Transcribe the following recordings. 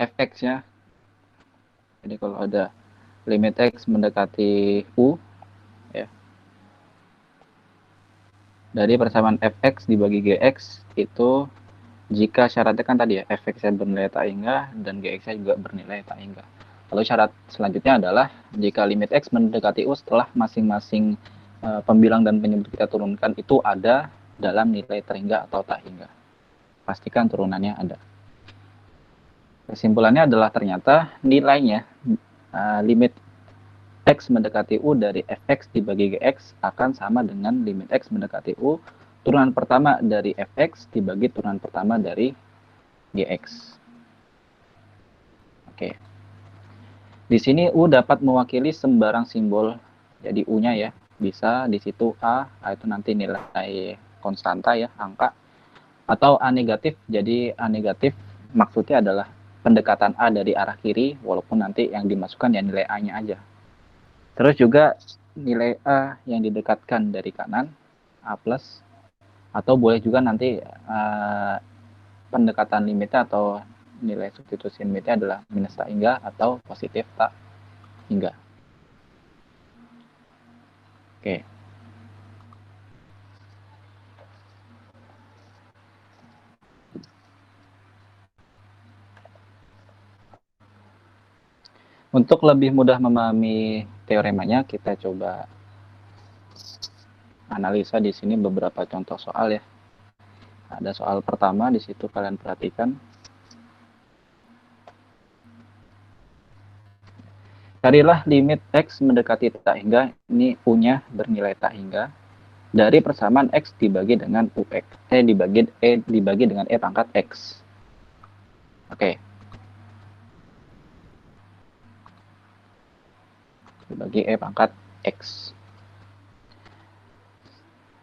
fx-nya. Jadi kalau ada limit x mendekati u, ya, dari persamaan fx dibagi gx itu jika syaratnya kan tadi ya, fx-nya bernilai tak hingga dan gx-nya juga bernilai tak hingga. Lalu syarat selanjutnya adalah jika limit x mendekati u setelah masing-masing pembilang dan penyebut kita turunkan itu ada dalam nilai terhingga atau tak hingga. Pastikan turunannya ada. Kesimpulannya adalah ternyata nilainya limit x mendekati u dari fx dibagi gx akan sama dengan limit x mendekati u turunan pertama dari fx dibagi turunan pertama dari gx. Oke. Di sini u dapat mewakili sembarang simbol. Jadi u-nya ya bisa di situ a itu nanti nilai konstanta ya, angka, atau a negatif. Jadi a negatif maksudnya adalah pendekatan a dari arah kiri walaupun nanti yang dimasukkan ya nilai a-nya aja. Terus juga nilai a yang didekatkan dari kanan a plus, atau boleh juga nanti pendekatan limitnya atau nilai substitusi limitnya adalah minus tak hingga atau positif tak hingga. Oke. Untuk lebih mudah memahami teoremanya, kita coba analisa di sini beberapa contoh soal ya. Ada soal pertama di situ kalian perhatikan. Carilah limit x mendekati tak hingga, ini u-nya bernilai tak hingga, dari persamaan x dibagi dengan ux, dibagi dengan e pangkat x. Oke. Dibagi e pangkat x.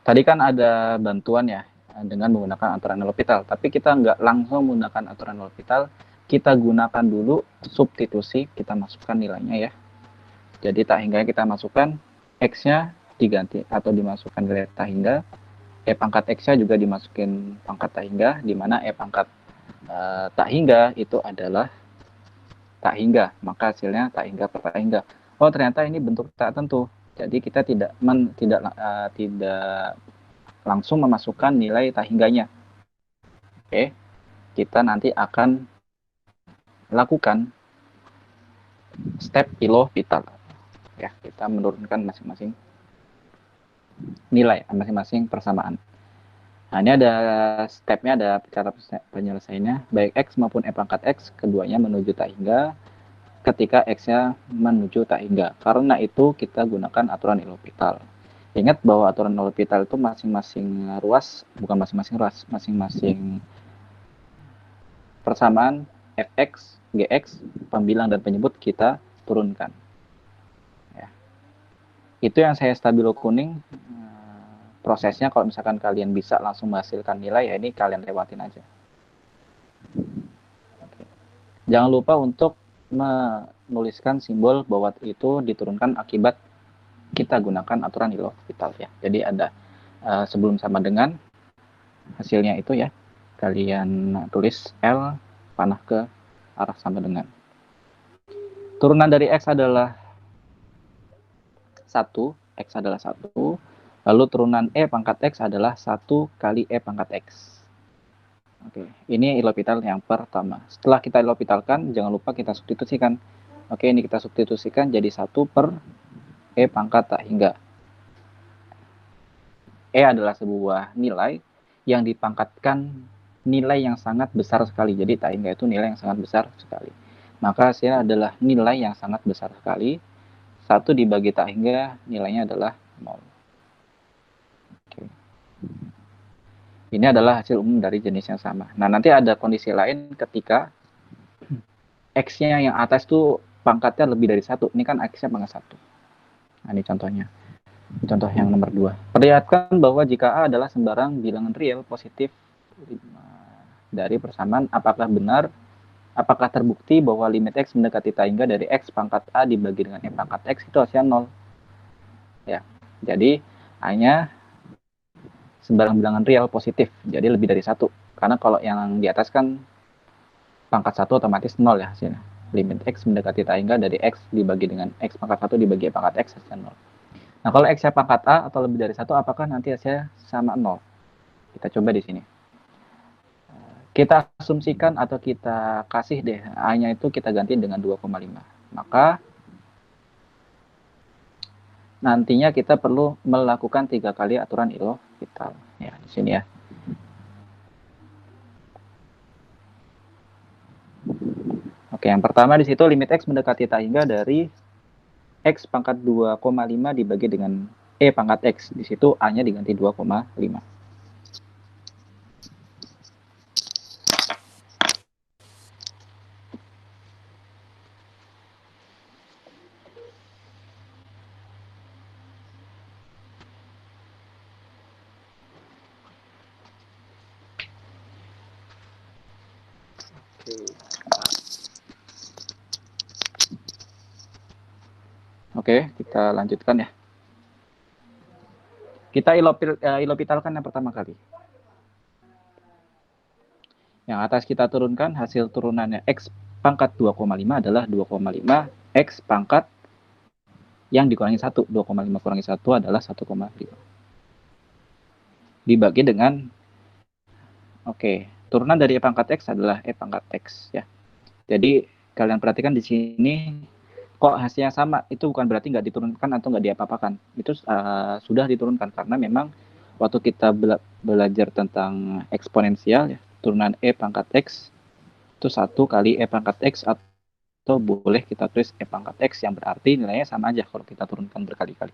Tadi kan ada bantuan ya dengan menggunakan aturan L'Hopital, tapi kita nggak langsung menggunakan aturan L'Hopital, kita gunakan dulu substitusi, kita masukkan nilainya ya. Jadi tak hingga kita masukkan, x-nya diganti atau dimasukkan nilai tak hingga, e pangkat x-nya juga dimasukin pangkat tak hingga, di mana e pangkat tak hingga itu adalah tak hingga, maka hasilnya tak hingga per tak hingga. Oh ternyata ini bentuk tak tentu, jadi kita tidak langsung memasukkan nilai tak hingganya. Oke, kita nanti akan lakukan step L'Hopital. Ya, kita menurunkan masing-masing nilai, masing-masing persamaan. Nah, ini ada stepnya, ada cara penyelesaiannya. Baik x maupun e pangkat x, keduanya menuju tak hingga ketika x-nya menuju tak hingga. Karena itu kita gunakan aturan L'Hopital. Ingat bahwa aturan L'Hopital itu masing-masing ruas, bukan masing-masing ruas, masing-masing persamaan fx, gx, pembilang dan penyebut kita turunkan. Ya. Itu yang saya stabilo kuning. Prosesnya kalau misalkan kalian bisa langsung menghasilkan nilai, ya ini kalian lewatin aja. Oke. Jangan lupa untuk menuliskan simbol bahwa itu diturunkan akibat kita gunakan aturan L'Hopital ya. Jadi ada sebelum sama dengan hasilnya itu ya, kalian tulis L panah ke arah sama dengan. Turunan dari X adalah 1, X adalah 1, lalu turunan E pangkat X adalah 1 kali E pangkat X. Oke, ini L'Hopital yang pertama. Setelah kita L'Hopitalkan, jangan lupa kita substitusikan. Oke, ini kita substitusikan jadi 1 per E pangkat tak hingga. E adalah sebuah nilai yang dipangkatkan nilai yang sangat besar sekali. Jadi tak hingga itu nilai yang sangat besar sekali. Maka hasilnya adalah nilai yang sangat besar sekali. 1 dibagi tak hingga nilainya adalah 0. Oke. Ini adalah hasil umum dari jenis yang sama. Nah, nanti ada kondisi lain ketika X-nya yang atas tuh pangkatnya lebih dari 1. Ini kan X-nya pangkat 1. Nah, ini contohnya. Contoh yang nomor 2. Perlihatkan bahwa jika A adalah sembarang bilangan real positif dari persamaan, apakah terbukti bahwa limit X mendekati tak hingga dari X pangkat A dibagi dengan E pangkat X itu hasilnya 0. Ya, jadi A-nya sembarang bilangan real positif, jadi lebih dari 1. Karena kalau yang di atas kan pangkat 1 otomatis 0 ya hasilnya. Limit X mendekati tak hingga dari X dibagi dengan X pangkat 1 dibagi pangkat X hasilnya 0. Nah, kalau X-nya pangkat A atau lebih dari 1, apakah nanti hasilnya sama 0? Kita coba di sini. Kita asumsikan atau kita kasih deh, A-nya itu kita ganti dengan 2,5. Maka nantinya kita perlu melakukan 3 kali aturan L'Hopital. Ya, di sini ya. Oke, yang pertama di situ limit X mendekati tak hingga dari X pangkat 2,5 dibagi dengan E pangkat X. Di situ A-nya diganti 2,5. Oke, kita lanjutkan ya. Kita ilopitalkan yang pertama kali. Yang atas kita turunkan, hasil turunannya X pangkat 2,5 adalah 2,5 X pangkat yang dikurangi 1. 2,5 kurangi 1 adalah 1,5. Dibagi dengan, oke, turunan dari E pangkat X adalah E pangkat X ya. Jadi kalian perhatikan di sini, kok hasilnya sama, itu bukan berarti nggak diturunkan atau nggak diapa-apakan. Itu sudah diturunkan karena memang waktu kita belajar tentang eksponensial ya, turunan E pangkat X itu 1 kali E pangkat X atau boleh kita tulis E pangkat X yang berarti nilainya sama aja kalau kita turunkan berkali-kali.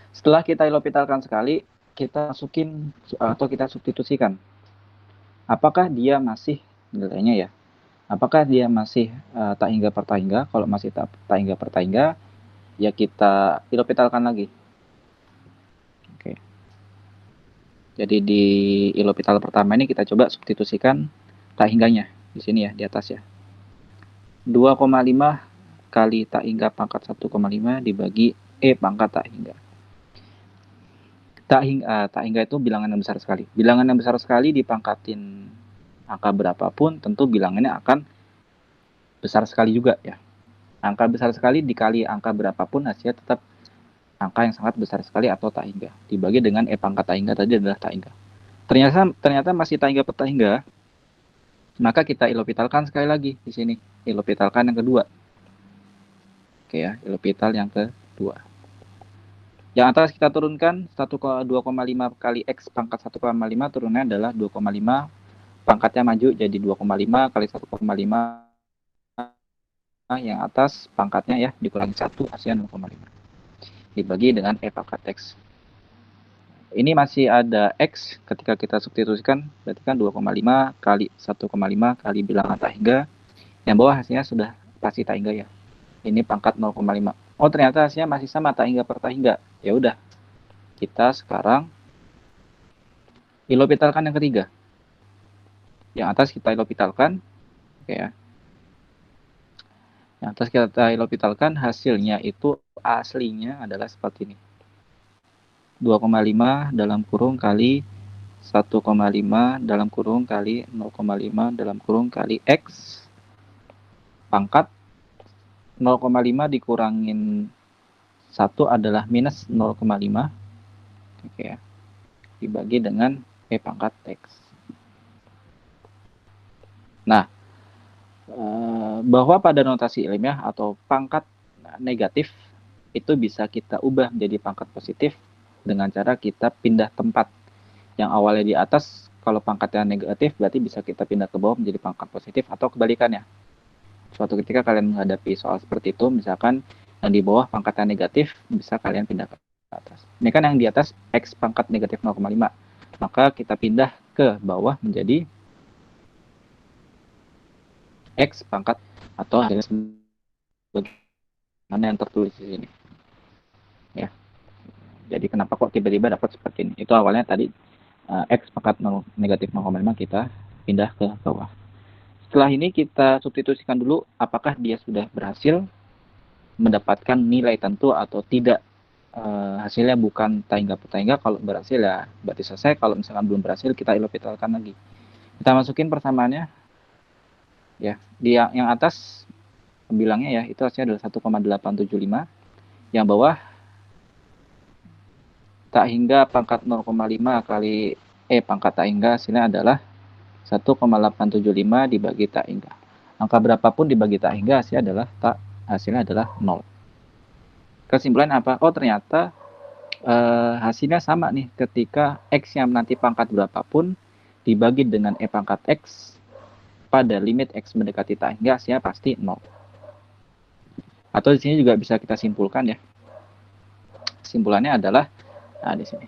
Setelah kita L'Hopitalkan sekali, kita masukin atau kita substitusikan. Apakah dia masih nilainya ya? Apakah dia masih tak hingga per tak hingga? Kalau masih tak hingga per tak hingga, ya kita L'Hopitalkan lagi. Oke. Jadi di L'Hopital pertama ini kita coba substitusikan tak hingganya di sini ya, di atas ya. 2,5 kali tak hingga pangkat 1,5 dibagi E pangkat tak hingga. Tak hingga itu bilangan yang besar sekali. Bilangan yang besar sekali dipangkatin angka berapapun, tentu bilangannya akan besar sekali juga ya. Angka besar sekali dikali angka berapapun hasilnya tetap angka yang sangat besar sekali atau tak hingga. Dibagi dengan E pangkat tak hingga tadi adalah tak hingga. Ternyata masih tak hingga per tak hingga. Maka kita L'Hopitalkan sekali lagi di sini. L'Hopitalkan yang kedua. Oke ya, L'Hopital yang kedua. Yang atas kita turunkan 2,5 kali X pangkat 1,5 turunannya adalah 2,5. Pangkatnya maju jadi 2,5 kali 1,5. Yang atas pangkatnya ya dikurangi 1 hasilnya 0,5. Dibagi dengan E pangkat X. Ini masih ada X ketika kita substitusikan, berarti kan 2,5 kali 1,5 kali bilangan tak hingga. Yang bawah hasilnya sudah pasti tak hingga ya. Ini pangkat 0,5. Oh, ternyata hasilnya masih sama tak hingga per tak hingga. Ya udah. Kita sekarang L'Hopitalkan yang ketiga. Yang atas kita L'Hopitalkan. Oke ya. Yang atas kita L'Hopitalkan, hasilnya itu aslinya adalah seperti ini. 2,5 dalam kurung kali 1,5 dalam kurung kali 0,5 dalam kurung kali X pangkat 0,5 dikurangin 1 adalah minus 0,5. Oke ya. Dibagi dengan E pangkat X. Nah, bahwa pada notasi ilmiah atau pangkat negatif itu bisa kita ubah menjadi pangkat positif dengan cara kita pindah tempat. Yang awalnya di atas, kalau pangkatnya negatif berarti bisa kita pindah ke bawah menjadi pangkat positif atau kebalikannya. Suatu ketika kalian menghadapi soal seperti itu, misalkan yang di bawah pangkatnya negatif, bisa kalian pindah ke atas. Ini kan yang di atas X pangkat negatif 0,5. Maka kita pindah ke bawah menjadi X pangkat atau hasilnya mana yang tertulis di sini. Ya. Jadi kenapa kok tiba-tiba dapat seperti ini? Itu awalnya tadi X pangkat negatif 0,5 kita pindah ke bawah. Setelah ini kita substitusikan dulu apakah dia sudah berhasil mendapatkan nilai tentu atau tidak. Hasilnya bukan tak hingga per tak hingga. Kalau berhasil ya berarti selesai. Kalau misalkan belum berhasil kita L'Hopitalkan lagi. Kita masukin persamaannya ya. Di yang atas bilangnya ya itu hasilnya adalah 1,875. Yang bawah tak hingga pangkat 0,5 kali pangkat tak hingga hasilnya adalah 1,875 dibagi tak hingga. Angka berapapun dibagi tak hingga hasilnya adalah 0. Kesimpulan apa? Oh ternyata hasilnya sama nih ketika X yang nanti pangkat berapapun dibagi dengan pangkat X pada limit X mendekati tak hingga hasilnya pasti 0. Atau di sini juga bisa kita simpulkan ya. Kesimpulannya adalah nah di sini.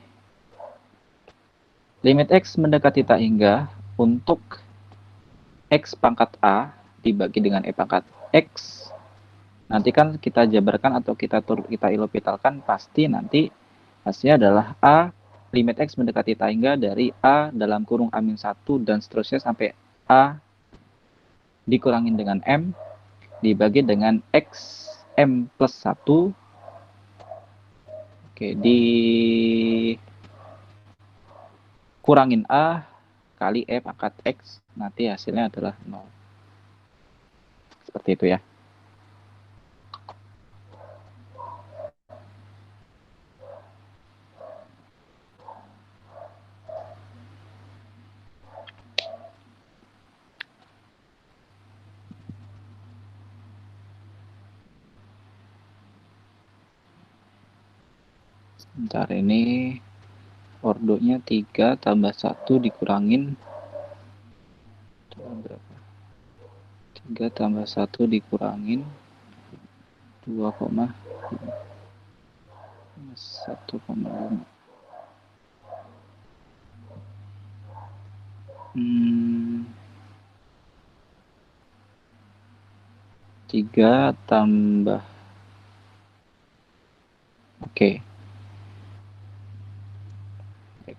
Limit X mendekati tak hingga untuk X pangkat A dibagi dengan pangkat X. Nanti kan kita jabarkan atau kita ilopitalkan pasti nanti hasilnya adalah A limit X mendekati tak hingga dari A dalam kurung A-1 dan seterusnya sampai A dikurangin dengan M dibagi dengan X M plus 1 dikurangin A kali pangkat X, nanti hasilnya adalah 0. Seperti itu ya. Bentar, ini ordonya 3 tambah 1 dikurangin berapa? 3 tambah 1 dikurangin 2,1,5 3 tambah oke.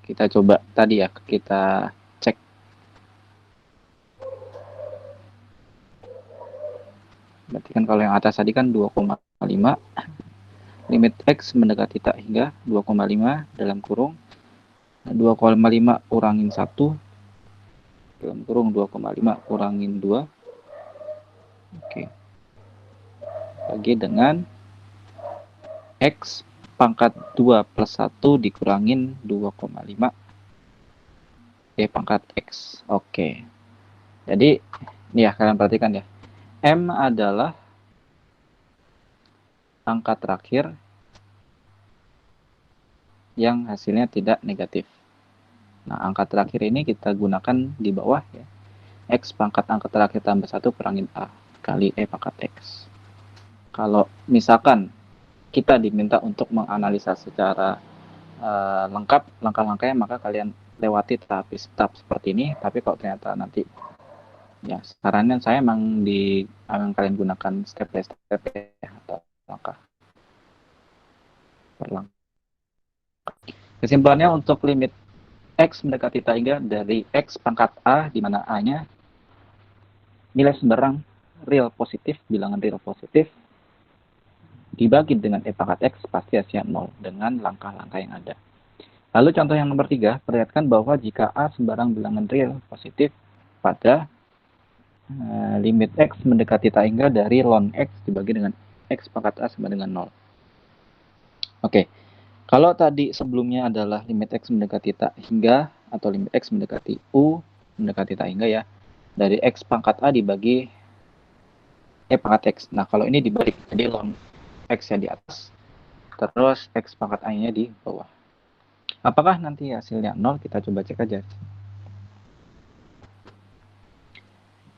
Kita coba tadi ya, kita cek. Berarti kan kalau yang atas tadi kan 2,5 limit X mendekati tak hingga 2,5 dalam kurung 2,5 kurangin 1 dalam kurung 2,5 kurangin 2 oke bagi dengan X pangkat 2 plus 1 dikurangin 2,5 pangkat X. Oke. Jadi ini ya kalian perhatikan ya. M adalah angka terakhir yang hasilnya tidak negatif. Nah, angka terakhir ini kita gunakan di bawah ya. X pangkat angka terakhir tambah 1 kurangin A kali pangkat X. Kalau misalkan kita diminta untuk menganalisa secara lengkap langkah-langkahnya, maka kalian lewati tahap seperti ini. Tapi kalau ternyata nanti ya sarannya saya emang kalian gunakan step by step ya, atau langkah per langkah. Kesimpulannya untuk limit X mendekati tak hingga dari X pangkat A, di mana A-nya nilai sembarang real positif, bilangan real positif, dibagi dengan pangkat X, pasti hasilnya 0 dengan langkah-langkah yang ada. Lalu contoh yang nomor 3, perlihatkan bahwa jika A sembarang bilangan real positif pada limit X mendekati tak hingga dari ln X dibagi dengan X pangkat A sama dengan 0. Oke, kalau tadi sebelumnya adalah limit X mendekati tak hingga atau limit X mendekati U mendekati tak hingga ya, dari X pangkat A dibagi pangkat X. Nah, kalau ini dibalik, jadi ln X-nya di atas, terus X pangkat A-nya di bawah. Apakah nanti hasilnya 0? Kita coba cek aja.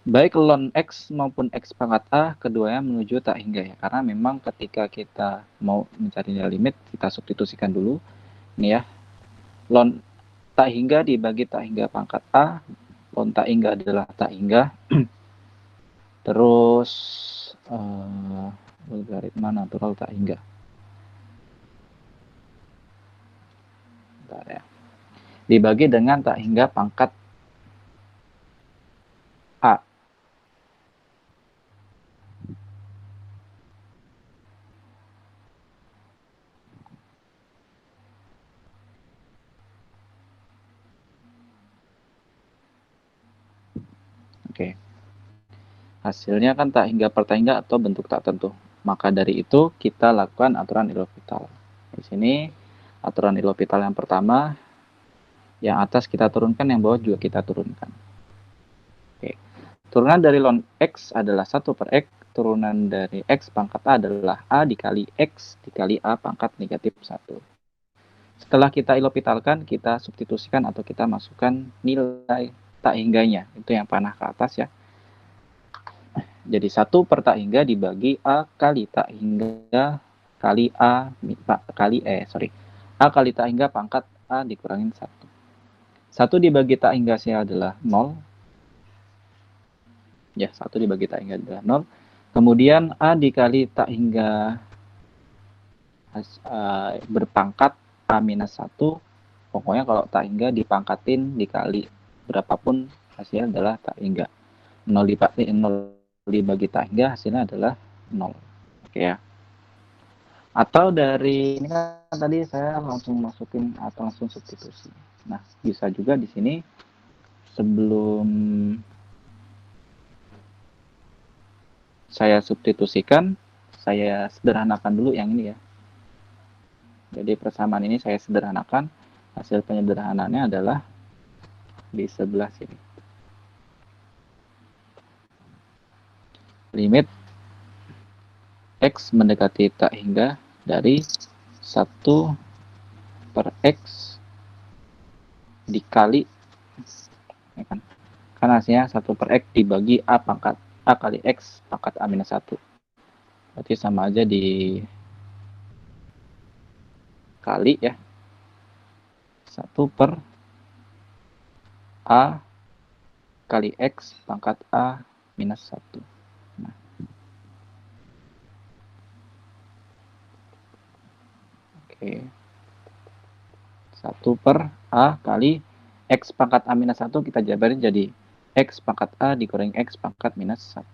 Baik ln X maupun X pangkat A, keduanya menuju tak hingga ya. Karena memang ketika kita mau mencari nilai limit, kita substitusikan dulu. Ini ya, ln tak hingga dibagi tak hingga pangkat A, ln tak hingga adalah tak hingga. Terus logaritma natural tak hingga. Bentar ya. Dibagi dengan tak hingga pangkat A. Hasilnya kan tak hingga per tak hingga atau bentuk tak tentu. Maka dari itu kita lakukan aturan L'Hopital. Di sini aturan L'Hopital yang pertama, yang atas kita turunkan, yang bawah juga kita turunkan. Oke. Turunan dari ln X adalah 1 per X, turunan dari X pangkat A adalah A dikali X dikali A pangkat negatif 1. Setelah kita L'Hopitalkan, kita substitusikan atau kita masukkan nilai tak hingganya. Itu yang panah ke atas ya. Jadi 1 per tak hingga dibagi A kali tak hingga kali A kali A kali tak hingga pangkat A dikurangin 1. 1 dibagi tak hingga adalah 0. Ya, 1 dibagi tak hingga adalah 0. Kemudian A dikali tak hingga berpangkat A minus 1. Pokoknya kalau tak hingga dipangkatin dikali berapapun hasilnya adalah tak hingga. 0 dibagi tak hingga hasilnya adalah 0. Oke ya. Atau dari ini kan tadi saya langsung masukin atau langsung substitusi. Nah, bisa juga di sini sebelum saya substitusikan, saya sederhanakan dulu yang ini ya. Jadi persamaan ini saya sederhanakan. Hasil penyederhanaannya adalah di sebelah sini. Limit X mendekati tak hingga dari 1 per X dikali, ya kan? Karena hasilnya 1 per X dibagi A pangkat A kali X pangkat A minus 1. Berarti sama aja di kali ya. 1 per A kali X pangkat A minus 1. Nah. Oke. 1 per A kali X pangkat A minus 1 kita jabarin jadi X pangkat A dikurangi X pangkat minus 1.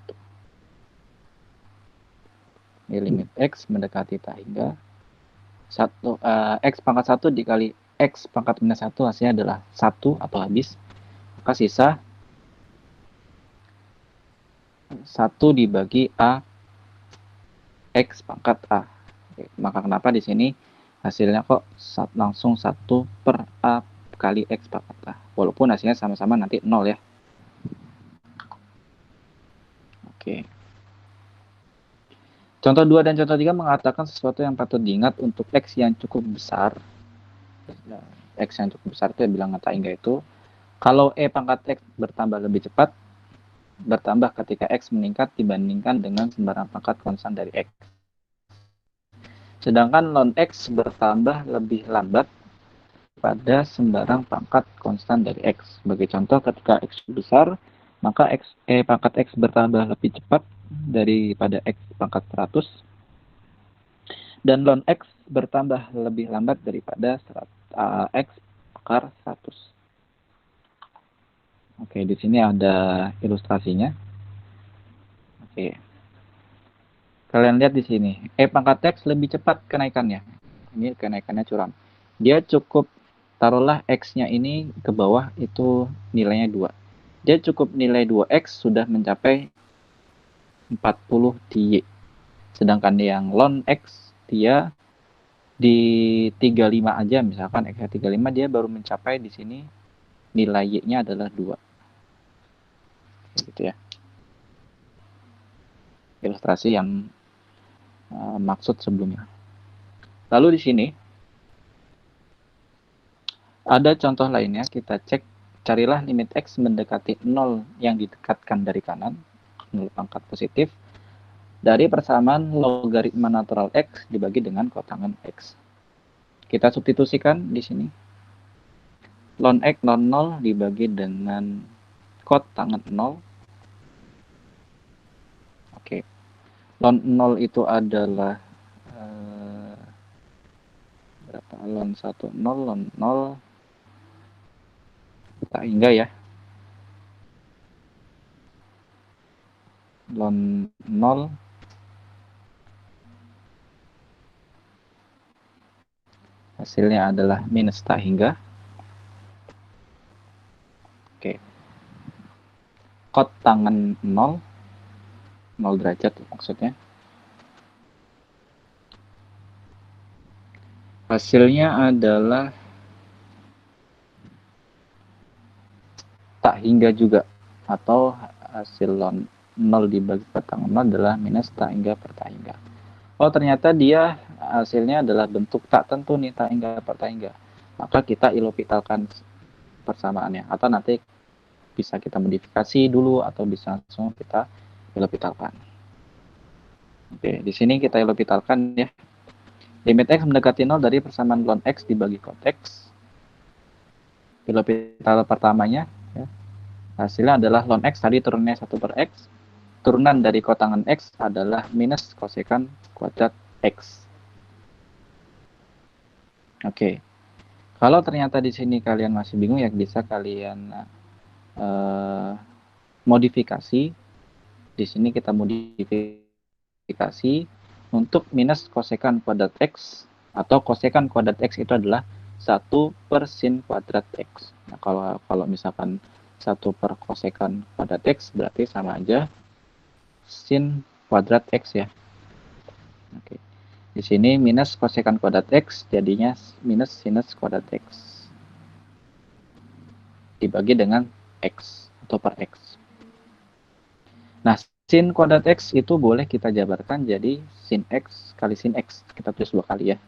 Ini limit X mendekati tak hingga 1, X pangkat 1 dikali X pangkat minus 1 hasilnya adalah 1 atau habis. Maka sisa 1 dibagi A X pangkat A. Oke, maka kenapa di sini hasilnya kok langsung 1 per A kali X pangkat A. Walaupun hasilnya sama-sama nanti 0 ya. Oke. Contoh 2 dan contoh 3 mengatakan sesuatu yang patut diingat untuk X yang cukup besar. X yang cukup besar itu ya bilang tak hingga itu. Kalau E pangkat X bertambah lebih cepat, bertambah ketika X meningkat dibandingkan dengan sembarang pangkat konstan dari X. Sedangkan ln X bertambah lebih lambat pada sembarang pangkat konstan dari X. Sebagai contoh, ketika X besar, maka pangkat X bertambah lebih cepat daripada X pangkat 100. Dan ln X bertambah lebih lambat daripada X akar 100. Oke, di sini ada ilustrasinya. Oke. Kalian lihat di sini, pangkat X lebih cepat kenaikannya. Ini kenaikannya curam. Dia cukup, taruhlah X-nya ini ke bawah itu nilainya 2. Dia cukup nilai 2X sudah mencapai 40 DY. Sedangkan yang ln X dia di 35 aja, misalkan X-nya 35, dia baru mencapai di sini nilai Y-nya adalah 2. Gitu ya. Ilustrasi yang maksud sebelumnya. Lalu di sini ada contoh lainnya, kita cek, carilah limit X mendekati 0 yang didekatkan dari kanan, 0 pangkat positif, dari persamaan logaritma natural X dibagi dengan kotangan X. Kita substitusikan di sini. Ln X ln 0 dibagi dengan kotangan 0. Oke. Ln 0 itu adalah berapa? Ln 1 0, ln 0 tak hingga ya. Ln 0 hasilnya adalah minus tak hingga. Oke. Kotangan 0 0 derajat maksudnya. Hasilnya adalah tak hingga juga, atau hasil ln 0 dibagi per tanggal 0 adalah minus tak hingga per tak hingga. Oh, ternyata dia hasilnya adalah bentuk tak tentu nih, tak hingga per tak hingga. Maka kita ilopitalkan persamaannya, atau nanti bisa kita modifikasi dulu atau bisa langsung kita ilopitalkan. Oke, di sini kita ilopitalkan ya. Limit x mendekati 0 dari persamaan ln x dibagi cot x. Ilopital pertamanya ya. Hasilnya adalah ln x tadi turunnya 1 per x. Turunan dari kotangan x adalah minus kosekan kuadrat x. Oke. Kalau ternyata di sini kalian masih bingung ya, bisa kalian modifikasi. Di sini kita modifikasi untuk minus kosekan kuadrat x, atau kosekan kuadrat x itu adalah 1 per sin kuadrat x. Nah, kalau misalkan 1 per kosekan kuadrat x berarti sama aja sin kuadrat x ya. Oke. Di sini minus kosekan kuadrat x jadinya minus sinus kuadrat x dibagi dengan x atau per x. Nah, sin kuadrat x itu boleh kita jabarkan jadi sin x kali sin x. Kita tulis 2 kali ya.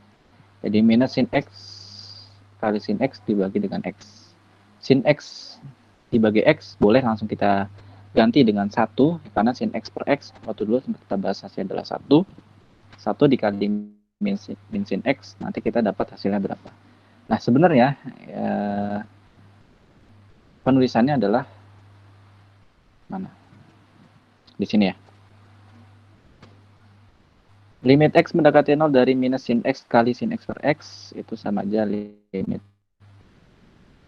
Jadi minus sin x kali sin x dibagi dengan x. Sin x dibagi x boleh langsung kita ganti dengan 1, karena sin x per x waktu dulu sempat kita bahas hasilnya adalah 1. 1 dikali min sin x, nanti kita dapat hasilnya berapa. Nah, sebenarnya penulisannya adalah mana? Di sini ya. Limit x mendekati 0 dari minus sin x kali sin x per x itu sama aja limit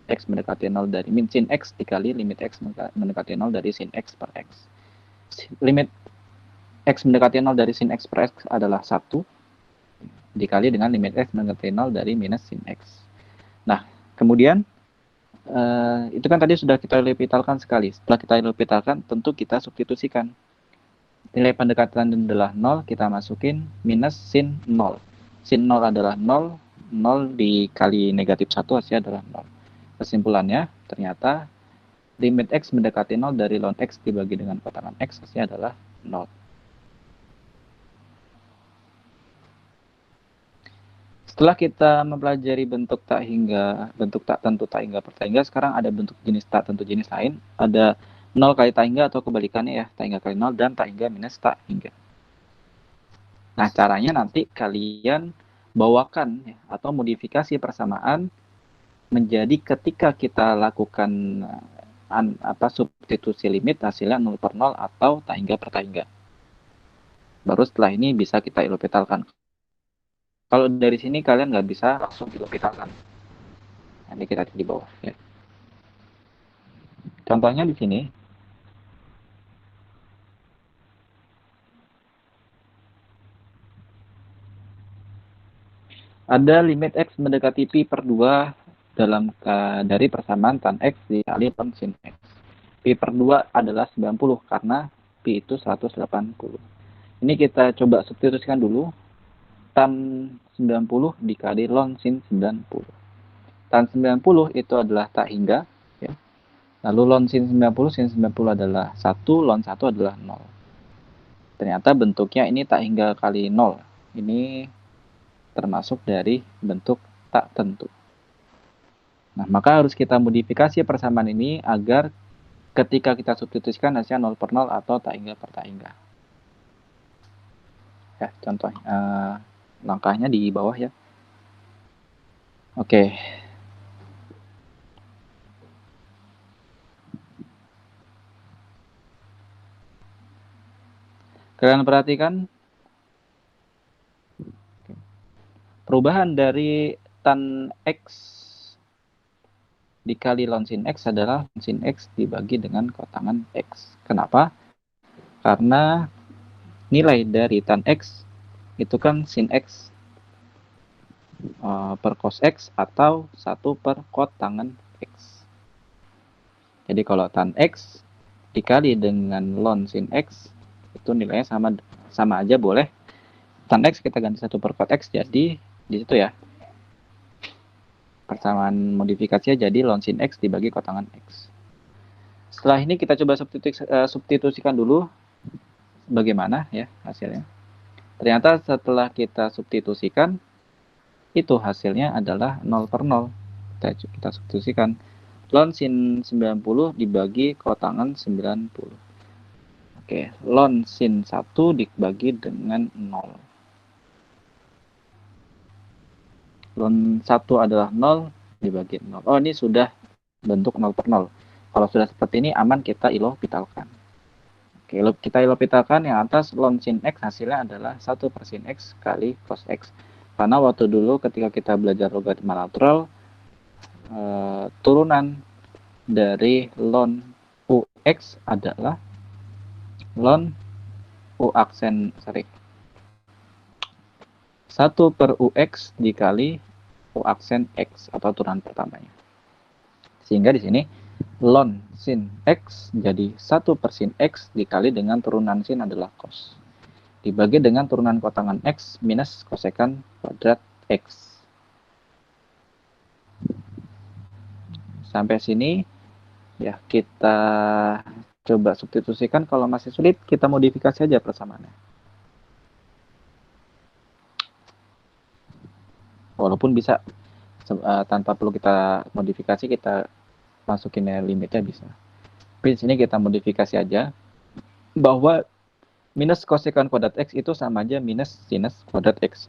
x mendekati 0 dari min sin x dikali limit x mendekati 0 dari sin x per x. Limit x mendekati 0 dari sin x per x adalah 1 dikali dengan limit x mendekati 0 dari minus sin x. Nah, kemudian itu kan tadi sudah kita ilopitalkan sekali. Setelah kita ilopitalkan, tentu kita substitusikan. Nilai pendekatan adalah 0, kita masukin minus sin 0. Sin 0 adalah 0, 0 dikali negatif 1 hasilnya adalah 0. Kesimpulannya, ternyata limit x mendekati 0 dari ln x dibagi dengan kotangan x hasilnya adalah 0. Setelah kita mempelajari bentuk tak tentu, tak hingga, per tak hingga, sekarang ada bentuk jenis tak tentu jenis lain. Ada 0 kali tak hingga atau kebalikannya ya, tak hingga kali 0 dan tak hingga minus tak hingga. Nah, caranya nanti kalian bawakan ya, atau modifikasi persamaan menjadi ketika kita lakukan substitusi limit hasilnya 0 per 0 atau tak hingga per tak hingga. Baru setelah ini bisa kita ilopitalkan. Kalau dari sini kalian nggak bisa langsung ilopitalkan. Nanti kita di bawah ya. Contohnya di sini. Ada limit x mendekati pi per 2 dari persamaan tan x dikali tan sin x. Pi per 2 adalah 90 karena pi itu 180. Ini kita coba substitusikan dulu. Tan 90 dikali ln sin 90. Tan 90 itu adalah tak hingga. Ya. Lalu ln sin 90 adalah 1, ln 1 adalah 0. Ternyata bentuknya ini tak hingga kali 0. Ini termasuk dari bentuk tak tentu. Nah, maka harus kita modifikasi persamaan ini agar ketika kita substitusikan hasilnya 0 per 0 atau tak hingga per tak hingga. Ya, contoh langkahnya di bawah ya. Oke. Kalian perhatikan perubahan dari tan x dikali ln sin x adalah sin x dibagi dengan kotangan x. Kenapa? Karena nilai dari tan x itu kan sin x per cos x atau 1 per kotangan x. Jadi kalau tan x dikali dengan ln sin x itu nilainya sama aja boleh. Tan X kita ganti 1 per cos X, jadi di situ ya. Persamaan modifikasinya jadi ln sin X dibagi kotangan X. Setelah ini kita coba substitusikan dulu bagaimana ya hasilnya. Ternyata setelah kita substitusikan, itu hasilnya adalah 0 per 0. Kita substitusikan. Ln sin 90 dibagi kotangan 90. Oke, ln sin 1 dibagi dengan 0. Ln 1 adalah 0 dibagi 0. Oh, ini sudah bentuk 0 per 0. Kalau sudah seperti ini, aman kita ilopitalkan. Oke, kita ilopitalkan yang atas ln sin X hasilnya adalah 1 per sin X kali cos X. Karena waktu dulu ketika kita belajar logaritma natural, turunan dari ln UX adalah ln U aksen, 1 per UX dikali U aksen X atau turunan pertamanya. Sehingga di sini ln sin X jadi 1 per sin X dikali dengan turunan sin adalah cos. Dibagi dengan turunan kotangan X minus kosekan kuadrat X. Sampai sini ya kita coba substitusikan. Kalau masih sulit kita modifikasi aja persamaannya. Walaupun bisa tanpa perlu kita modifikasi, kita masukin limitnya bisa. Tapi di sini kita modifikasi aja bahwa minus kosekan kuadrat X itu sama aja minus sinus kuadrat X.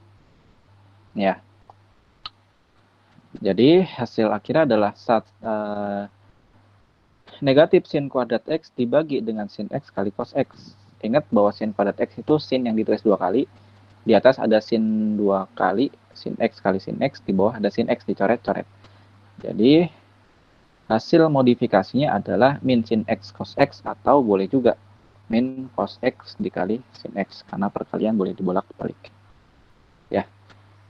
Ya. Jadi hasil akhirnya adalah negatif sin kuadrat X dibagi dengan sin X kali cos X. Ingat bahwa sin kuadrat X itu sin yang ditulis 2 kali. Di atas ada sin 2 kali, sin X kali sin X. Di bawah ada sin X dicoret-coret. Jadi hasil modifikasinya adalah min sin X cos X, atau boleh juga min cos X dikali sin X, karena perkalian boleh dibolak-balik. Ya.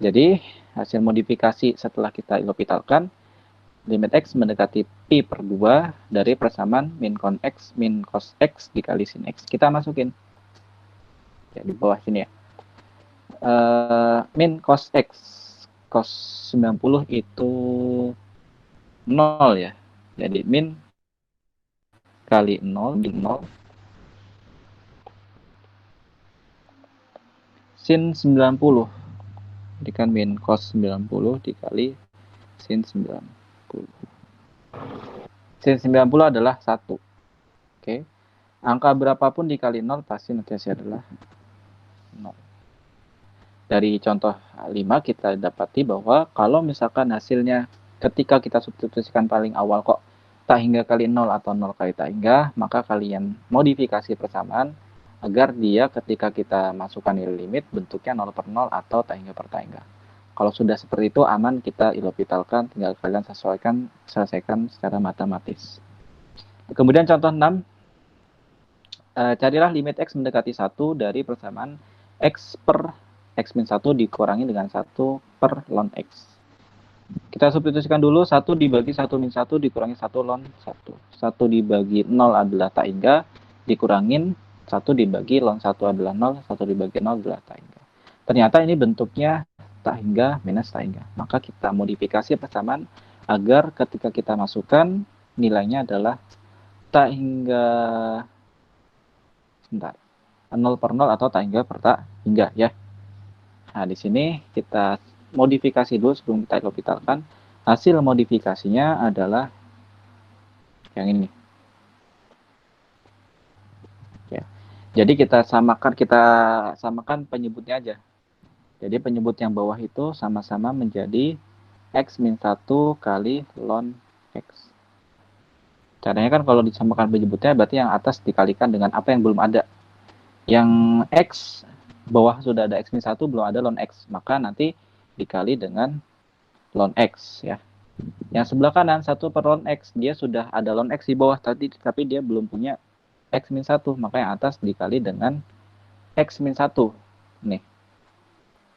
Jadi hasil modifikasi setelah kita ilopitalkan, limit X mendekati pi per 2 dari persamaan min con X min cos X dikali sin X. Kita masukin ya di bawah sini ya. Min cos X, cos 90 itu 0 ya. Jadi min kali 0, min 0. Sin 90. Jadi kan min cos 90 dikali sin 90. Sin 90 adalah 1. Oke. Angka berapapun dikali 0 pasti nanti hasilnya adalah 0. Dari contoh 5 kita dapati bahwa kalau misalkan hasilnya ketika kita substitusikan paling awal kok tak hingga kali 0 atau 0 kali tak hingga, maka kalian modifikasi persamaan agar dia ketika kita masukkan nilai limit bentuknya 0 per 0 atau tak hingga per tak hingga. Kalau sudah seperti itu aman, kita ilopitalkan, tinggal kalian selesaikan secara matematis. Kemudian contoh 6, carilah limit X mendekati 1 dari persamaan X per X min 1 dikurangi dengan 1 per ln X. Kita substitusikan dulu, 1 dibagi 1 min 1 dikurangi 1 ln 1. 1 dibagi 0 adalah tak hingga, dikurangin 1 dibagi ln 1 adalah 0, 1 dibagi 0 adalah tak hingga. Ternyata ini bentuknya tak hingga minus tak hingga. Maka kita modifikasi persamaan agar ketika kita masukkan nilainya adalah tak hingga 0 per 0 atau tak hingga per tak hingga ya. Nah, di sini kita modifikasi dulu sebelum kita ilopitalkan. Hasil modifikasinya adalah yang ini. Ya. Jadi kita samakan penyebutnya aja. Jadi penyebut yang bawah itu sama-sama menjadi X min 1 kali ln X. Caranya kan kalau disamakan penyebutnya berarti yang atas dikalikan dengan apa yang belum ada. Yang X bawah sudah ada X min 1, belum ada ln X. Maka nanti dikali dengan ln X ya. Yang sebelah kanan 1 per ln X, dia sudah ada ln X di bawah tadi, tapi dia belum punya X min 1. Maka yang atas dikali dengan X min 1. Nih.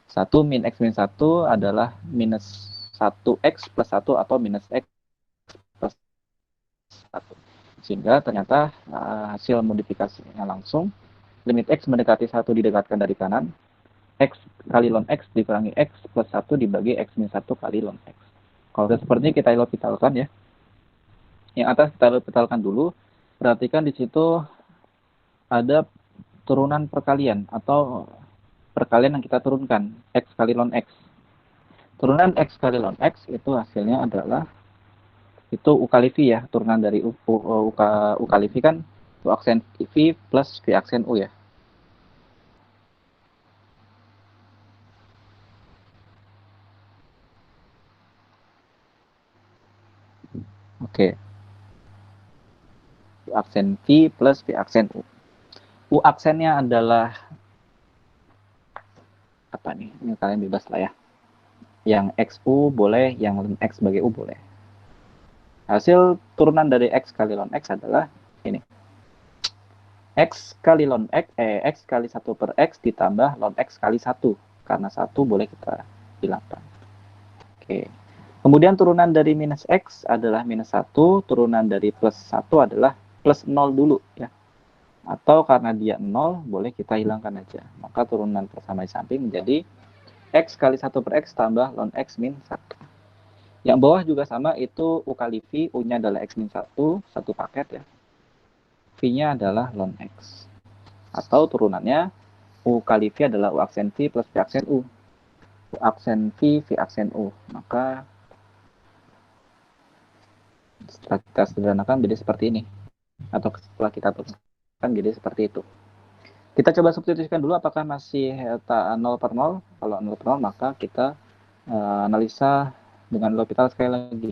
1 min X min 1 adalah minus 1X plus 1 atau minus X plus 1. Sehingga ternyata hasil modifikasinya langsung limit X mendekati 1 didekatkan dari kanan, X kali ln X dikurangi X plus 1 dibagi X min 1 kali ln X. Kalau seperti kita L'Hopitalkan ya. Yang atas kita L'Hopitalkan dulu. Perhatikan di situ ada turunan perkalian atau perkalian yang kita turunkan, X kali ln X. Turunan X kali ln X itu hasilnya adalah itu U kali V ya, turunan dari U kali V kan U aksen V plus V aksen U ya. Oke. U aksen V plus V aksen U. U aksennya adalah apa nih? Ini kalian bebas lah ya. Yang XU boleh, yang ln X sebagai U boleh. Hasil turunan dari X kali ln X adalah ini. X kali ln X, X kali 1 per X ditambah ln X kali 1. Karena 1 boleh kita hilangkan. Oke. Kemudian turunan dari minus X adalah minus 1. Turunan dari plus 1 adalah plus 0 dulu ya. Atau karena dia 0, boleh kita hilangkan aja. Maka turunan persamaan di samping menjadi X kali 1 per X tambah ln X min 1. Yang bawah juga sama, itu U kali V, U-nya adalah X min 1, satu paket ya. V-nya adalah ln X. Atau turunannya, U kali V adalah U aksen V plus V aksen U. U aksen V, V aksen U. Maka, setelah kita sederhanakan jadi seperti ini. Atau setelah kita turunkan jadi seperti itu. Kita coba substitusikan dulu apakah masih 0 per 0. Kalau 0 per 0, maka kita analisa dengan L'Hopital sekali lagi.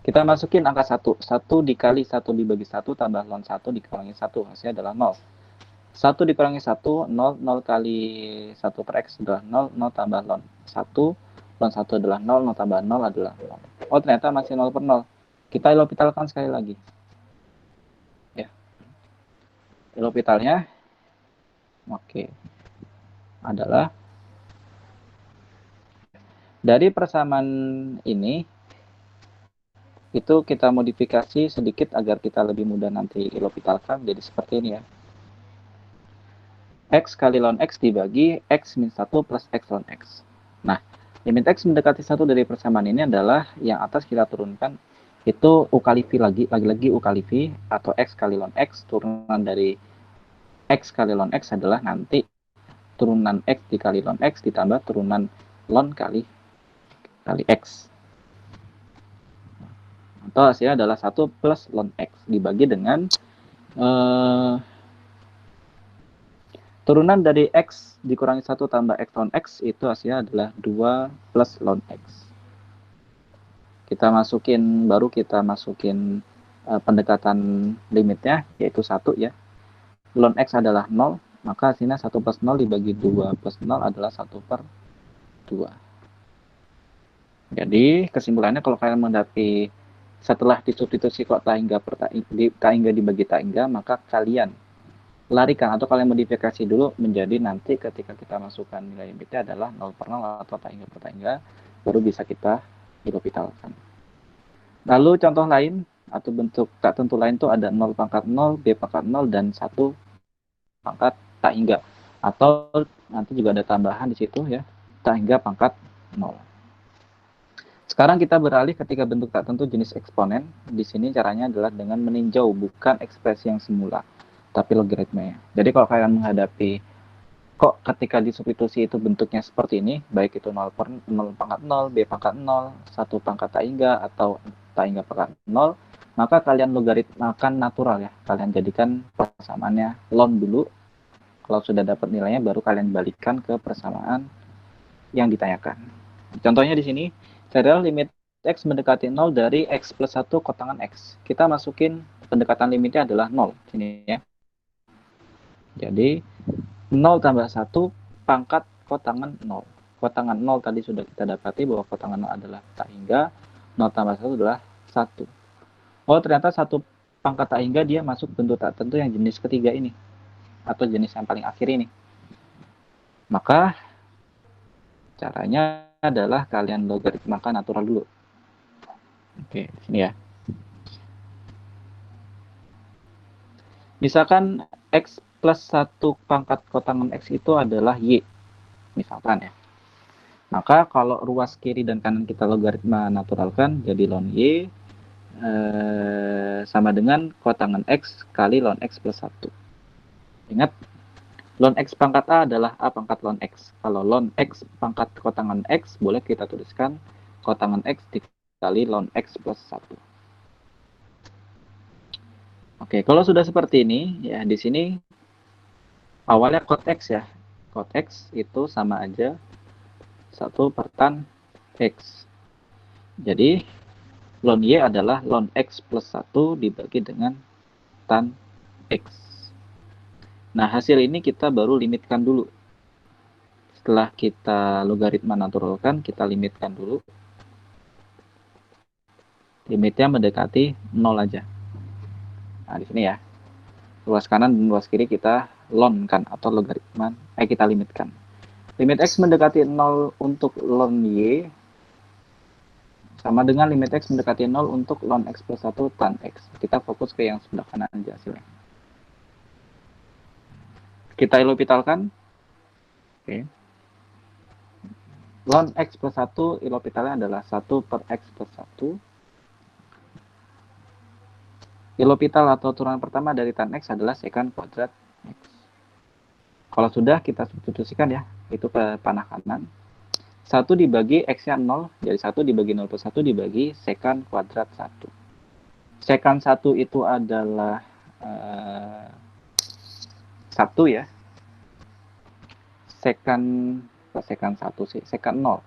Kita masukin angka 1. 1 dikali 1 dibagi 1 tambah ln 1 dikurangi 1. Hasilnya adalah 0. 1 dikurangi 1, 0. 0 kali 1 per X adalah 0. 0 tambah ln 1. Ln 1 adalah 0. 0 tambah 0 adalah 0. Oh, ternyata masih 0 per 0. Kita L'Hopitalkan sekali lagi. Ya. L'Hopitalnya, oke, adalah dari persamaan ini, itu kita modifikasi sedikit agar kita lebih mudah nanti L'Hopitalkan jadi seperti ini ya. X kali ln X dibagi X min 1 plus X ln X. Nah, limit X mendekati 1 dari persamaan ini adalah yang atas kita turunkan itu U kali V lagi-lagi U kali V atau X kali ln X. Turunan dari X kali ln X adalah nanti turunan X dikali ln X ditambah turunan ln kali X. Atau hasilnya adalah 1 plus ln X dibagi dengan turunan dari X dikurangi 1 tambah X ln X itu hasilnya adalah 2 plus ln X. Baru kita masukin pendekatan limitnya, yaitu 1 ya. Ln X adalah 0, maka hasilnya 1 plus 0 dibagi 2 plus 0 adalah 1 per 2. Jadi kesimpulannya kalau kalian menghadapi setelah disubstitusi kok tahingga dibagi tahingga, maka kalian larikan atau kalian modifikasi dulu menjadi nanti ketika kita masukkan nilai limitnya adalah 0 per 0 atau tahingga per tahingga, baru bisa kita L'Hopitalkan. Lalu contoh lain atau bentuk tak tentu lain itu ada 0 pangkat 0, B pangkat 0, dan 1 pangkat tahingga. Atau nanti juga ada tambahan di situ ya, tahingga pangkat 0. Sekarang kita beralih ketika bentuk tak tentu jenis eksponen. Di sini caranya adalah dengan meninjau bukan ekspresi yang semula, tapi logaritmanya. Jadi kalau kalian menghadapi kok ketika disubstitusi itu bentuknya seperti ini, baik itu 0 per 0 pangkat 0, B pangkat 0, 1 pangkat tahingga, atau tahingga pangkat 0, maka kalian logaritmakan natural ya. Kalian jadikan persamaannya ln dulu. Kalau sudah dapat nilainya, baru kalian balikkan ke persamaan yang ditanyakan. Contohnya di sini, serial limit X mendekati 0 dari X plus 1 kotangan X. Kita masukin pendekatan limitnya adalah 0. Sini ya. Jadi, 0 tambah 1 pangkat kotangan 0. Kotangan 0 tadi sudah kita dapati bahwa kotangan 0 adalah tahingga. 0 tambah 1 adalah 1. Oh, ternyata 1 pangkat tahingga dia masuk bentuk tak tentu yang jenis ketiga ini. Atau jenis yang paling akhir ini. Maka, caranya adalah kalian logaritmakan natural dulu. Oke, sini ya. Misalkan X plus 1 pangkat kotangan X itu adalah Y, misalkan ya. Maka kalau ruas kiri dan kanan kita logaritma naturalkan, jadi ln Y sama dengan kotangan X kali ln X plus 1. Ingat, ln X pangkat A adalah A pangkat ln X. Kalau ln X pangkat kotangan X, boleh kita tuliskan kotangan X dikali ln X plus 1. Oke, kalau sudah seperti ini, ya di sini awalnya cot X ya. Cot X itu sama aja 1 per tan X. Jadi, ln Y adalah ln X plus 1 dibagi dengan tan X. Nah, hasil ini kita baru limitkan dulu. Setelah kita logaritma naturalkan, kita limitkan dulu. Limitnya mendekati 0 aja. Nah, di sini ya. Ruas kanan dan ruas kiri kita ln kan, atau logaritma, kita limitkan. Limit X mendekati 0 untuk ln Y sama dengan limit X mendekati 0 untuk ln X plus 1 tan X. Kita fokus ke yang sebelah kanan aja hasilnya. Kita ilopitalkan. Oke. Ln X plus 1 ilopitalnya adalah 1 per X plus 1. Ilopital atau turunan pertama dari tan X adalah sekant kuadrat X. Kalau sudah, kita substitusikan ya, itu ke panah kanan. 1 dibagi X-nya 0, jadi 1 dibagi 0 plus 1 dibagi sekant kuadrat 1. Sekant 1 itu adalah 1 ya. Sekant 1 sih, sekant 0.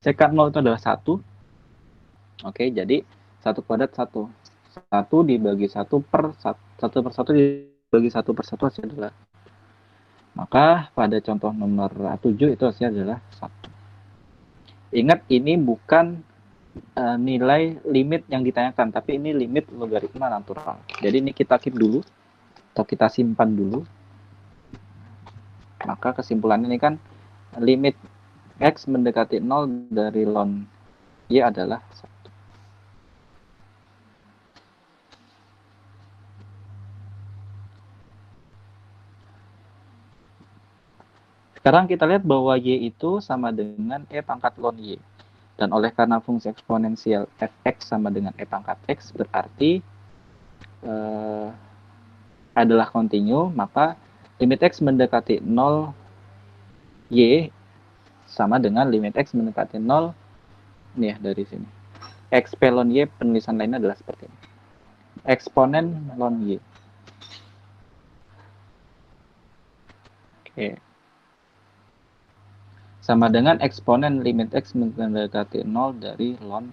Sekant 0 itu adalah 1. Oke, jadi 1 kuadrat 1. 1 dibagi 1 per 1 per 1 dibagi 1 per 1 hasilnya adalah. Maka pada contoh nomor 7 itu hasilnya adalah 1. Ingat, ini bukan nilai limit yang ditanyakan, tapi ini limit logaritma natural. Jadi ini kita keep dulu, atau kita simpan dulu. Maka kesimpulannya ini kan limit X mendekati 0 dari ln Y adalah 1. Sekarang kita lihat bahwa Y itu sama dengan E pangkat ln Y. Dan oleh karena fungsi eksponensial fx sama dengan E pangkat X berarti adalah kontinu, maka limit X mendekati 0 Y sama dengan limit X mendekati 0, ini ya dari sini. XP ln Y, penulisan lainnya adalah seperti ini. Eksponen ln Y. Oke. Sama dengan eksponen limit X mendekati 0 dari ln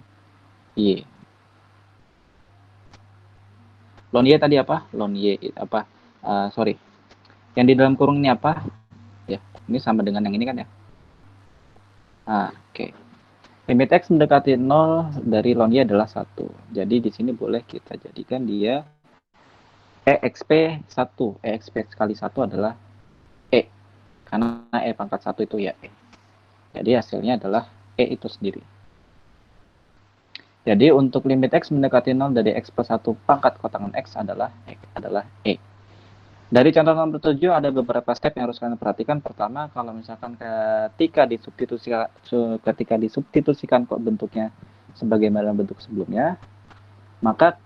Y. Ln Y tadi apa? Ln Y apa? Sorry. Yang di dalam kurung ini apa? Ya, ini sama dengan yang ini kan ya. Oke. Limit X mendekati 0 dari ln Y adalah 1. Jadi di sini boleh kita jadikan dia EXP 1. EXP kali 1 adalah E. Karena E pangkat 1 itu ya E. Jadi hasilnya adalah E itu sendiri. Jadi untuk limit X mendekati 0 dari X plus 1 pangkat kotangan X adalah E. Dari contoh nomor 7 ada beberapa step yang harus kalian perhatikan. Pertama, kalau misalkan ketika disubstitusikan kok bentuknya sebagaimana bentuk sebelumnya, maka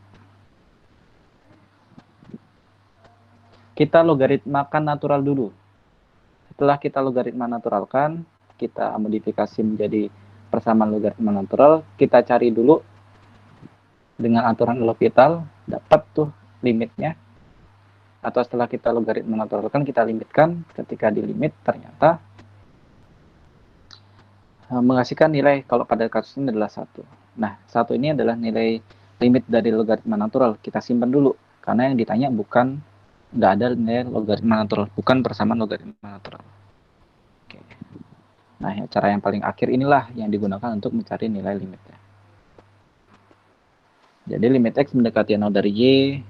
kita logaritmakan natural dulu. Setelah kita logaritma naturalkan, kita modifikasi menjadi persamaan logaritma natural, kita cari dulu dengan aturan L'Hopital, dapat tuh limitnya. Atau setelah kita logaritma naturalkan, kita limitkan. Ketika dilimit, ternyata menghasilkan nilai, kalau pada kasus ini adalah 1. Nah, 1 ini adalah nilai limit dari logaritma natural. Kita simpan dulu, karena yang ditanya bukan, nggak ada nilai logaritma natural, bukan persamaan logaritma natural. Oke. Nah, cara yang paling akhir inilah yang digunakan untuk mencari nilai limitnya. Jadi limit X mendekati 0 dari Y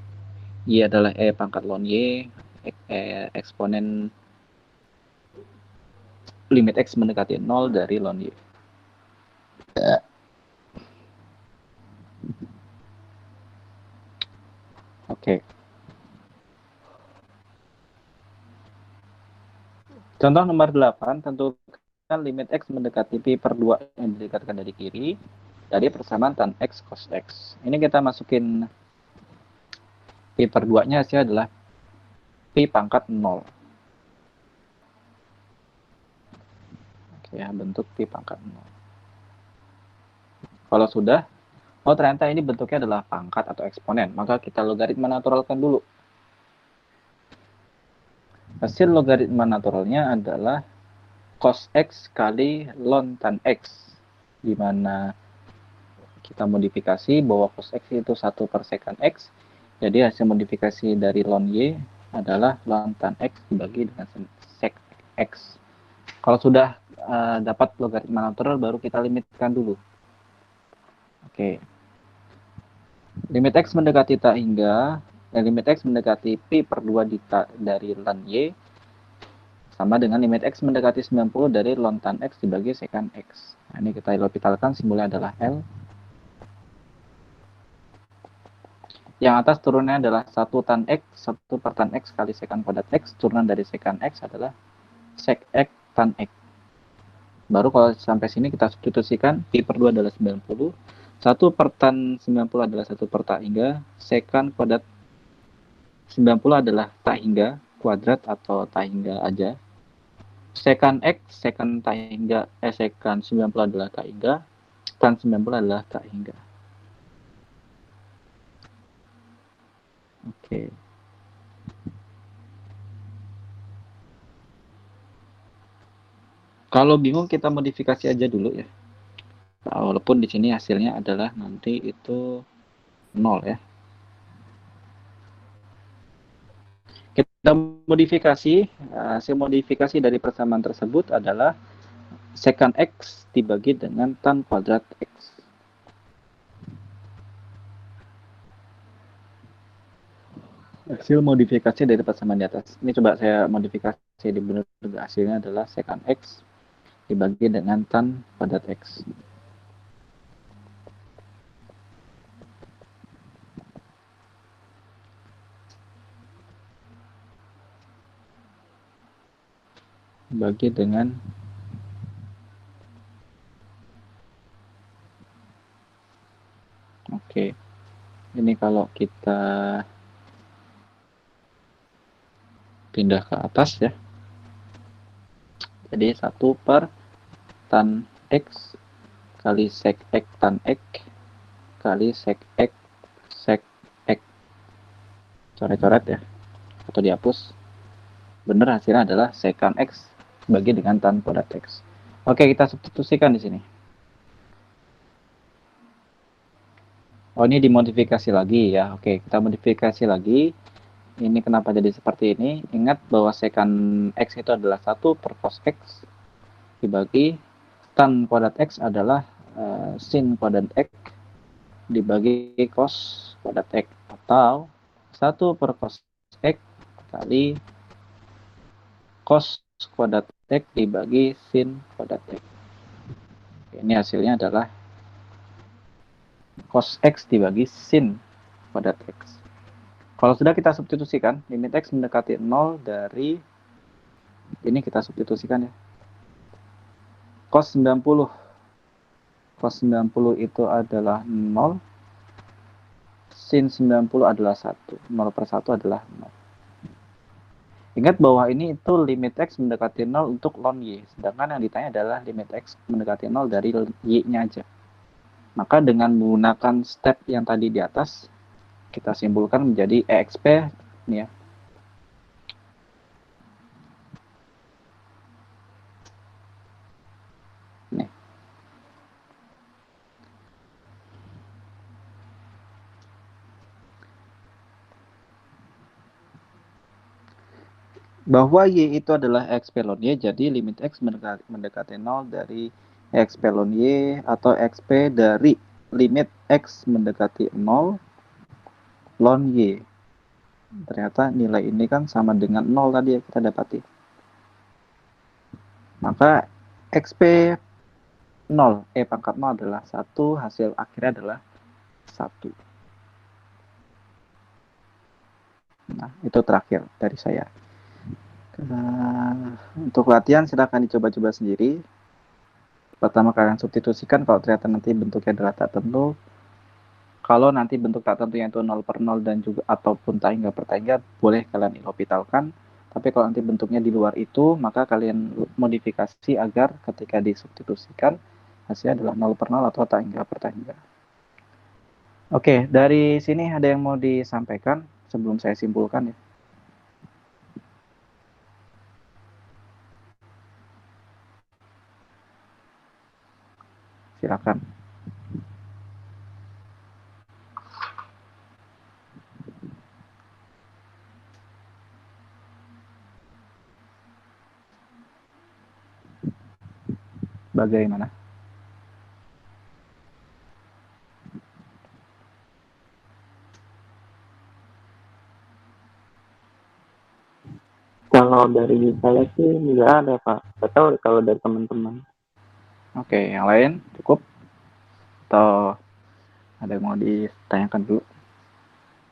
adalah E pangkat ln Y, eksponen limit X mendekati 0 dari ln Y. Oke. Contoh nomor 8, tentukan limit X mendekati Pi per 2 yang didekatkan dari kiri dari persamaan tan X cos X. Ini kita masukin Pi per 2-nya hasilnya adalah Pi pangkat 0. Oke, ya, bentuk Pi pangkat 0. Kalau sudah, oh ternyata ini bentuknya adalah pangkat atau eksponen, maka kita logaritma naturalkan dulu. Hasil logaritma naturalnya adalah cos X kali ln tan X, di mana kita modifikasi bahwa cos X itu 1 per sekan X, jadi hasil modifikasi dari ln Y adalah ln tan X dibagi dengan sek X. Kalau sudah dapat logaritma natural, baru kita limitkan dulu. Oke. Limit X mendekati tak hingga, limit X mendekati Pi per 2 dari ln Y, sama dengan limit X mendekati 90 dari ln tan X dibagi sekan X. Nah, ini kita L'Hopitalkan, simbolnya adalah L. Yang atas turunnya adalah 1 tan X, 1 per tan X kali sekan kuadrat X. Turunan dari sekan X adalah sek X tan X. Baru kalau sampai sini kita substitusikan, Pi per 2 adalah 90. 1 per tan 90 adalah 1 per tak hingga. Sekan kuadrat 90 adalah tak hingga kuadrat atau tak hingga aja. Sekan X, sekan tak hingga, sekan 90 adalah tak hingga. Tan 90 adalah tak hingga. Oke. Kalau bingung kita modifikasi aja dulu ya. Walaupun di sini hasilnya adalah nanti itu 0 ya. Kita modifikasi, hasil modifikasi dari persamaan tersebut adalah sekan X dibagi dengan tan kuadrat X. Hasil modifikasi dari persamaan di atas. Ini coba saya modifikasi di benar, hasilnya adalah sekan X dibagi dengan tan kuadrat X. Bagi dengan oke. Ini kalau kita pindah ke atas ya. Jadi 1 per tan X kali sek X tan X kali sek X sek X. Coret-coret ya. Atau dihapus. Benar, hasilnya adalah sekan X bagi dengan tan kuadrat X. Oke, kita substitusikan di sini. Oh, ini dimodifikasi lagi ya. Oke, kita modifikasi lagi. Ini kenapa jadi seperti ini? Ingat bahwa sekan X itu adalah 1 per cos X dibagi tan kuadrat X adalah sin kuadrat X dibagi cos kuadrat X, atau 1 per cos X kali cos kuadrat X dibagi sin kuadrat X. Ini hasilnya adalah cos X dibagi sin kuadrat X. Kalau sudah kita substitusikan, limit X mendekati 0 dari, ini kita substitusikan ya, cos 90. Cos 90 itu adalah 0, sin 90 adalah 1. 0 per 1 adalah 0. Ingat bahwa ini itu limit X mendekati 0 untuk ln Y. Sedangkan yang ditanya adalah limit X mendekati 0 dari Y-nya aja. Maka dengan menggunakan step yang tadi di atas, kita simpulkan menjadi EXP nih ya. Nih. Bahwa Y itu adalah XP ln Y, jadi limit X mendekati 0 dari XP ln Y atau XP dari limit X mendekati 0 ln Y. Ternyata nilai ini kan sama dengan 0 tadi ya kita dapati. Maka XP 0, pangkat 0 adalah 1, hasil akhirnya adalah 1. Nah, itu terakhir dari saya. Untuk latihan silahkan dicoba-coba sendiri. Pertama kalian substitusikan kalau ternyata nanti bentuknya adalah tak tentu. Kalau nanti bentuk tak tentunya itu 0 per 0 dan juga ataupun tak hingga per tak hingga, boleh kalian ilopitalkan. Tapi kalau nanti bentuknya di luar itu, maka kalian modifikasi agar ketika disubstitusikan hasilnya adalah 0 per 0 atau tak hingga per tak hingga. Oke, dari sini ada yang mau disampaikan sebelum saya simpulkan ya? Silakan. Bagaimana? Kalau dari saya sih nggak ada Pak. Nggak tahu kalau dari teman-teman. Oke, yang lain cukup? Atau ada yang mau ditanyakan dulu?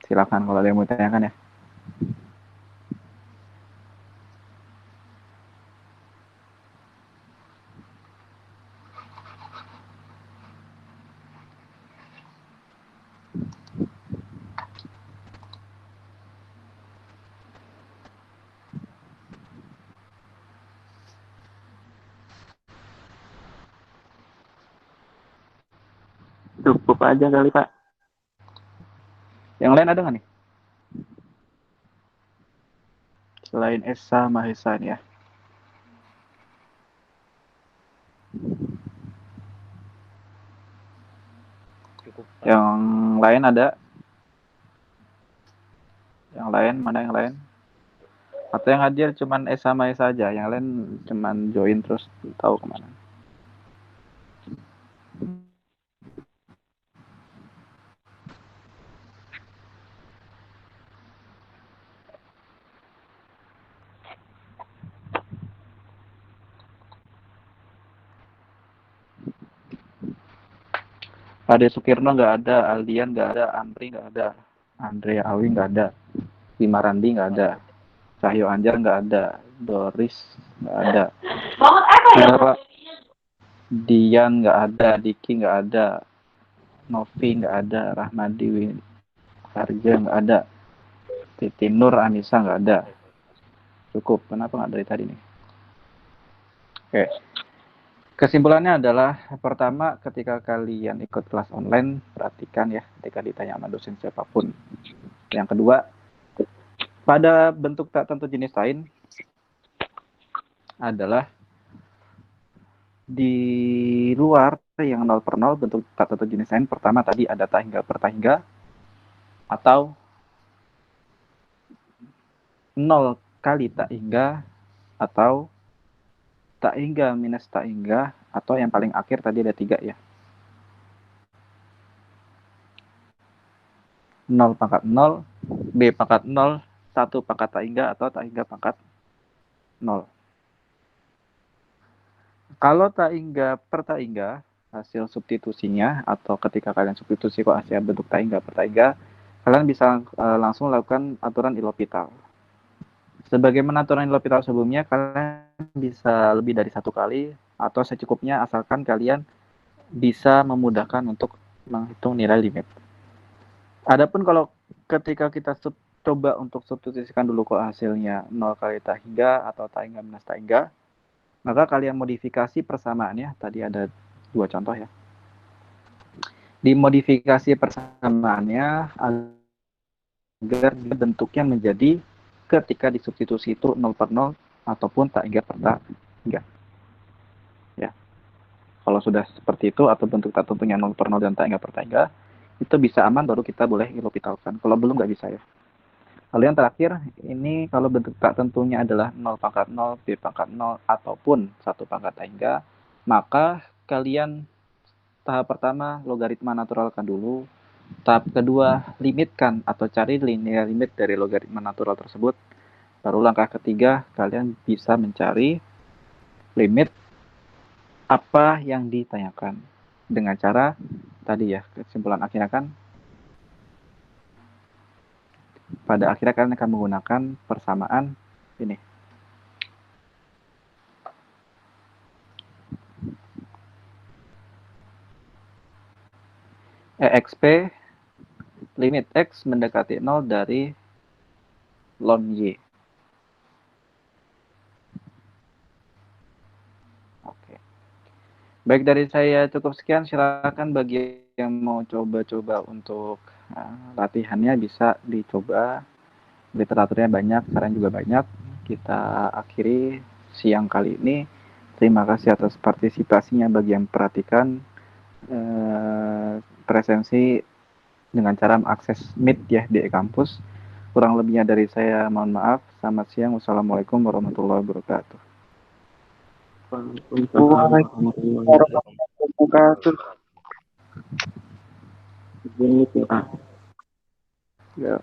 Silakan kalau ada yang mau ditanyakan ya. Cukup aja kali Pak. Yang lain ada nggak nih? Selain Esa Mahesa nih ya. Cukup Pak. Yang lain ada? Yang lain mana yang lain? Atau yang hadir cuman Esa Mahesa aja, yang lain cuman join terus tahu kemana? Ade Sukirno nggak ada, Aldian nggak ada, Amri nggak ada, Andre Awi nggak ada, Bima Randi nggak ada, Cahyo Anjar nggak ada, Doris nggak ada, Dian nggak ada, Diki nggak ada, Novi nggak ada, Rahmadi Harja nggak ada, Titi Nur Anissa nggak ada. Cukup. Kenapa nggak dari tadi nih? Oke. Kesimpulannya adalah pertama ketika kalian ikut kelas online perhatikan ya ketika ditanya sama dosen siapapun. Yang kedua, pada bentuk tak tentu jenis lain adalah di luar yang 0 per 0 bentuk tak tentu jenis lain. Pertama tadi ada tak hingga per tak hingga atau 0 kali tak hingga atau tak hingga minus tak hingga atau yang paling akhir tadi ada 3 ya. 0 pangkat 0, B pangkat 0, 1 pangkat tak hingga atau tak hingga pangkat 0. Kalau tak hingga per tak hingga, hasil substitusinya atau ketika kalian substitusi kok hasil bentuk tak hingga per tak hingga, kalian bisa langsung lakukan aturan L'Hopital. Sebagaimana aturan L'Hopital sebelumnya, kalian bisa lebih dari 1 kali atau secukupnya asalkan kalian bisa memudahkan untuk menghitung nilai limit. Adapun kalau ketika kita coba untuk substitusikan dulu kok hasilnya 0 kali tak hingga atau tak hingga minus tak hingga, maka kalian modifikasi persamaannya. Tadi ada 2 contoh ya. Dimodifikasi persamaannya agar bentuknya menjadi ketika disubstitusi itu 0 per 0 ataupun tak hingga per tak hingga. Ya. Kalau sudah seperti itu atau bentuk tak tentunya 0 per 0 dan tak hingga per tak hingga, itu bisa aman baru kita boleh L'Hopitalkan. Kalau belum nggak bisa ya. Lalu yang terakhir, ini kalau bentuk tak tentunya adalah 0 pangkat 0, B pangkat 0, ataupun 1 pangkat tak hingga, maka kalian tahap pertama logaritma naturalkan dulu, tahap kedua limitkan atau cari linear limit dari logaritma natural tersebut, baru langkah ketiga kalian bisa mencari limit apa yang ditanyakan dengan cara tadi ya, kesimpulan akhirnya kan pada akhirnya kalian akan menggunakan persamaan ini. EXP limit X mendekati 0 dari ln Y. Oke. Baik, dari saya cukup sekian. Silakan bagi yang mau coba-coba untuk latihannya bisa dicoba. Literaturnya banyak, saran juga banyak. Kita akhiri siang kali ini. Terima kasih atas partisipasinya bagi yang perhatikan presensi dengan cara mengakses Meet ya di kampus. Kurang lebihnya dari saya mohon maaf. Selamat siang. Wassalamualaikum warahmatullahi wabarakatuh. Waalaikumsalam warahmatullahi wabarakatuh. Ini, Pak. Ya.